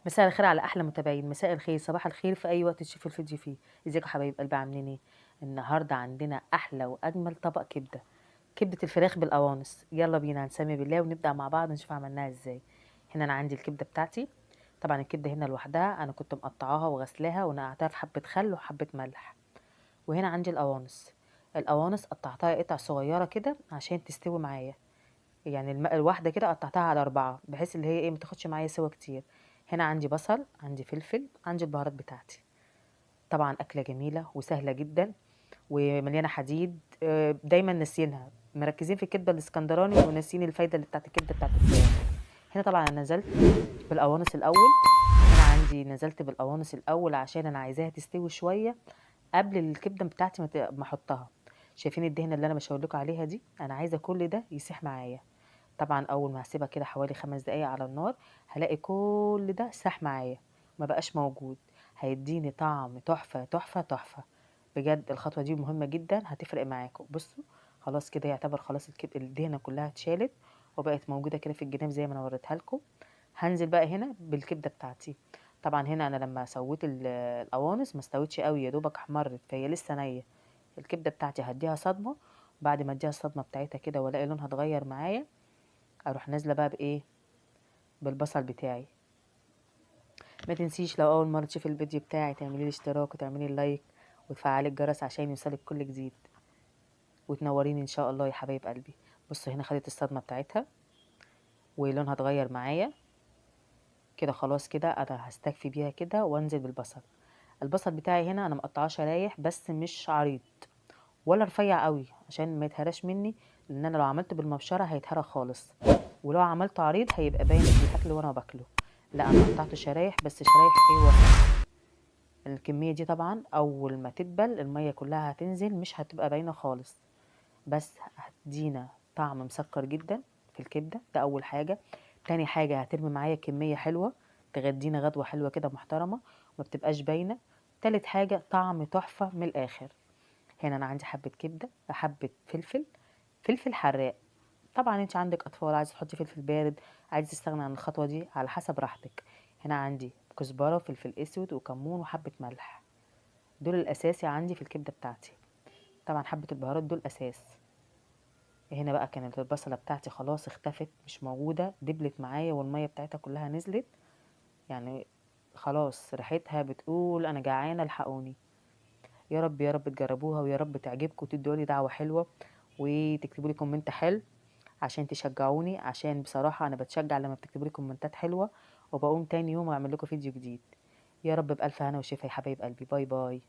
مساء الخير على احلى متابعين. مساء الخير، صباح الخير في اي وقت تشوفوا الفيديو فيه. ازيكم يا حبايب قلبي، عاملين ايه؟ النهارده عندنا احلى واجمل طبق كبده، كبده الفراخ بالقوانص. يلا بينا نسمي بالله ونبدا مع بعض نشوف عملناها ازاي. هنا انا عندي الكبده بتاعتي. طبعا الكبده هنا لوحدها انا كنت مقطعاها وغسلاها ونقعتها في حبه خل وحبه ملح. وهنا عندي القوانص. القوانص قطعتها قطع صغيره كده عشان تستوي معايا. يعني الواحدة كده قطعتها على 4 بحيث اللي هي ايه متاخدش معايا سوا كتير. هنا عندي بصل، عندي فلفل، عندي البهارات بتاعتي. طبعا أكلة جميلة وسهلة جدا ومليانة حديد. دايما ناسيينها، مركزين في الكبدة الاسكندراني وناسيين الفايدة اللي بتاعت الكبدة بتاعت الفراخ. هنا طبعا أنا نزلت بالقوانص الأول. هنا عندي نزلت بالقوانص الأول عشان أنا عايزاها تستوي شوية قبل الكبدة بتاعتي ما أحطها. شايفين الدهنة اللي أنا بشاور لكم عليها دي؟ أنا عايزة كل ده يسيح معايا. طبعا اول ما هسيبها كده حوالي 5 دقايق على النار هلاقي كل ده ساح معايا، ما بقاش موجود. هيديني طعم تحفة تحفة تحفة. بجد الخطوة دي مهمة جدا، هتفرق معاكم. بصوا، خلاص كده يعتبر خلاص الدهنة كلها اتشالت وبقت موجودة كده في الجناب زي ما انا وريتها لكم. هنزل بقى هنا بالكبدة بتاعتي. طبعا هنا انا لما سويت القوانص ما استوتش قوي، يا دوبك احمرت فهي لسه نية. الكبدة بتاعتي هديها صدمة. بعد ما اديها الصدمة بتاعتها كده والاقي لونها اتغير معايا، اروح نازله بقى بايه؟ بالبصل بتاعي. ما تنسيش لو اول مره تشوفي الفيديو بتاعي تعملي لي اشتراك وتعملي اللايك وتفعلي الجرس عشان يوصلك كل جديد، وتنوريني ان شاء الله يا حبايب قلبي. بصوا هنا خدت الصدمه بتاعتها ولونها اتغير معايا كده. خلاص كده انا هستكفي بيها كده وانزل بالبصل. البصل بتاعي هنا انا مقطعاه شرايح بس مش عريض ولا رفيع قوي عشان ما يتهراش مني، لان انا لو عملته بالمبشره هيتهرى خالص، ولو عملته عريض هيبقى باين في الاكل وانا باكله. لا انا قطعته شرايح بس شرايح ايه وسط. الكميه دي طبعا اول ما تدبل الميه كلها هتنزل مش هتبقى باينه خالص، بس هتدينا طعم مسكر جدا في الكبده. ده اول حاجه. تاني حاجه هترمي معايا كميه حلوه تغدينا غدوه حلوه كده محترمه وما بتبقاش باينه. تالت حاجه طعم تحفه من الاخر. هنا انا عندي حبه كبده، حبه فلفل، فلفل حراق. طبعا انت عندك اطفال عايزه تحطي فلفل بارد، عايزه تستغني عن الخطوه دي على حسب راحتك. هنا عندي كزبره وفلفل اسود وكمون وحبه ملح. دول الاساسي عندي في الكبده بتاعتي. طبعا حبه البهارات دول اساس. هنا بقى كانت البصله بتاعتي خلاص اختفت مش موجوده، دبلت معايا والميه بتاعتها كلها نزلت. يعني خلاص ريحتها بتقول انا جعانه الحقوني. يا رب يا رب تجربوها ويا رب تعجبكم وتدوا لي دعوه حلوه وتكتبوا لي كومنت حلو عشان تشجعوني، عشان بصراحة أنا بتشجع لما بتكتبوا لي كومنتات حلوة وبقوم تاني يوم وأعمل لكم فيديو جديد. يا رب بألف هنا وشفا يا حبايب قلبي. باي باي.